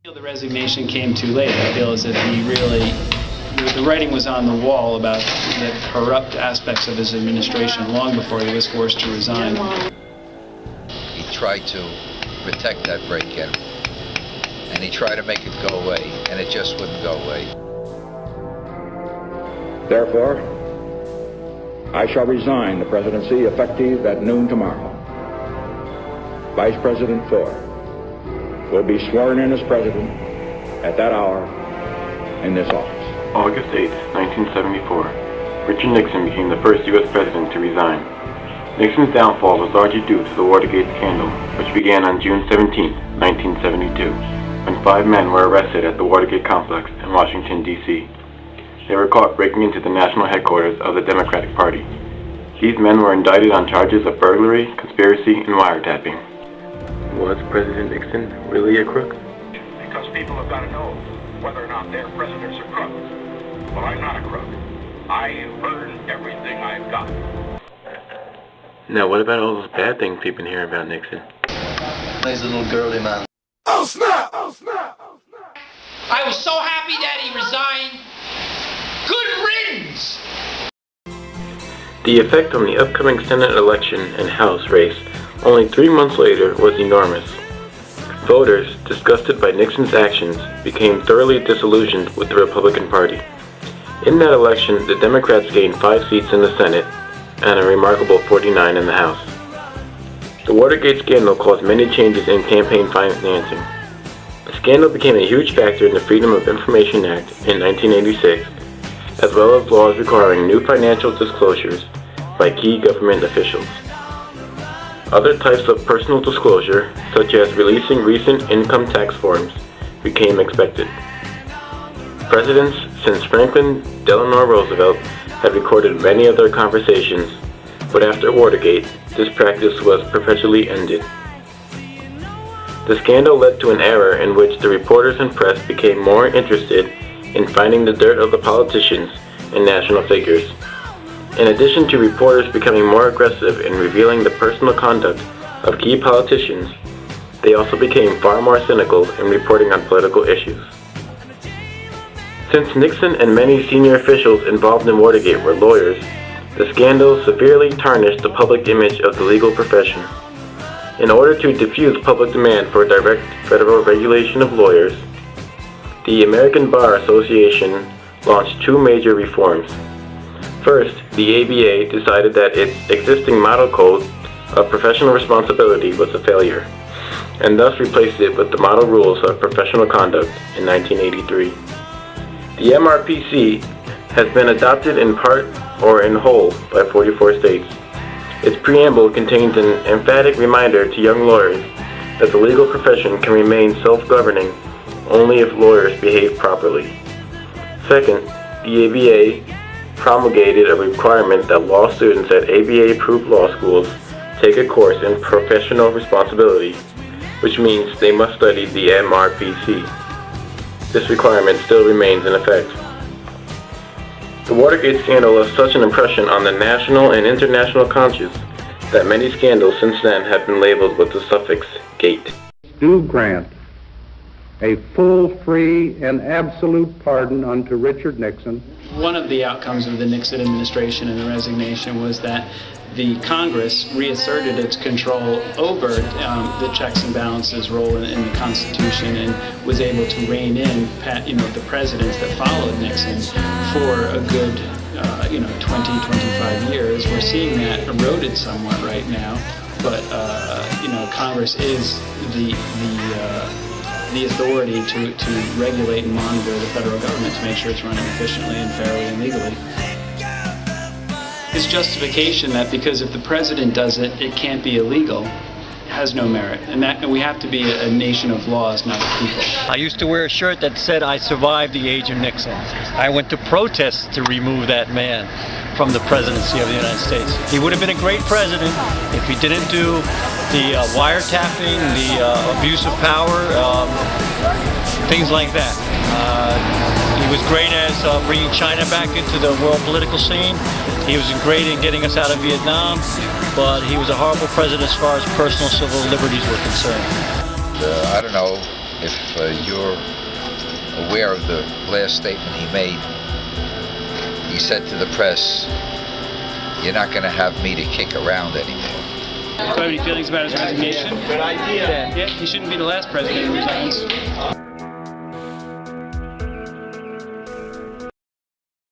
The resignation came too late. I feel as if he really, the writing was on the wall about the corrupt aspects of his administration long before he was forced to resign. He tried to protect that break-in, and he tried to make it go away, and it just wouldn't go away. Therefore, I shall resign the presidency effective at noon tomorrow. Vice President Ford will be sworn in as president at that hour in this office. August 8, 1974, Richard Nixon became the first U.S. president to resign. Nixon's downfall was largely due to the Watergate scandal, which began on June 17, 1972, when 5 men were arrested at the Watergate complex in Washington, D.C. They were caught breaking into the national headquarters of the Democratic Party. These men were indicted on charges of burglary, conspiracy, and wiretapping. Was President Nixon really a crook? Because people have got to know whether or not their presidents are crooks. Well, I'm not a crook. I earned everything I've got. Now, what about all those bad things we've been hearing about Nixon? He's a little girly man. Oh, snap! Oh, snap! Oh, snap! I was so happy that he resigned. Good riddance! The effect on the upcoming Senate election and House race only 3 months later was enormous. Voters, disgusted by Nixon's actions, became thoroughly disillusioned with the Republican Party. In that election, the Democrats gained 5 seats in the Senate and a remarkable 49 in the House. The Watergate scandal caused many changes in campaign financing. The scandal became a huge factor in the Freedom of Information Act in 1986, as well as laws requiring new financial disclosures by key government officials. Other types of personal disclosure, such as releasing recent income tax forms, became expected. Presidents since Franklin Delano Roosevelt had recorded many of their conversations, but after Watergate, this practice was perpetually ended. The scandal led to an era in which the reporters and press became more interested in finding the dirt of the politicians and national figures. In addition to reporters becoming more aggressive in revealing the personal conduct of key politicians, they also became far more cynical in reporting on political issues. Since Nixon and many senior officials involved in Watergate were lawyers, the scandal severely tarnished the public image of the legal profession. In order to diffuse public demand for direct federal regulation of lawyers, the American Bar Association launched 2 major reforms. First, the ABA decided that its existing model code of professional responsibility was a failure, and thus replaced it with the Model Rules of Professional Conduct in 1983. The MRPC has been adopted in part or in whole by 44 states. Its preamble contains an emphatic reminder to young lawyers that the legal profession can remain self-governing only if lawyers behave properly. Second, the ABA promulgated a requirement that law students at ABA-approved law schools take a course in professional responsibility, which means they must study the MRPC. This requirement still remains in effect. The Watergate scandal left such an impression on the national and international conscience that many scandals since then have been labeled with the suffix "gate." Do grant a full, free, and absolute pardon unto Richard Nixon. One of the outcomes of the Nixon administration and the resignation was that the Congress reasserted its control over the checks and balances role in the Constitution and was able to rein in the presidents that followed Nixon for a good 20, 25 years. We're seeing that eroded somewhat right now, but Congress is the authority to regulate and monitor the federal government to make sure it's running efficiently and fairly and legally. His justification that because if the president does it, it can't be illegal, has no merit. And we have to be a nation of laws, not of people. I used to wear a shirt that said, "I survived the age of Nixon." I went to protest to remove that man from the presidency of the United States. He would have been a great president if he didn't do the wiretapping, the abuse of power, things like that. He was great as bringing China back into the world political scene. He was great in getting us out of Vietnam, but he was a horrible president as far as personal civil liberties were concerned. I don't know, if you're aware of the last statement he made, he said to the press, "You're not going to have me to kick around anymore." Do you have any feelings about his resignation? Good idea. Yeah, he shouldn't be the last president who resigns.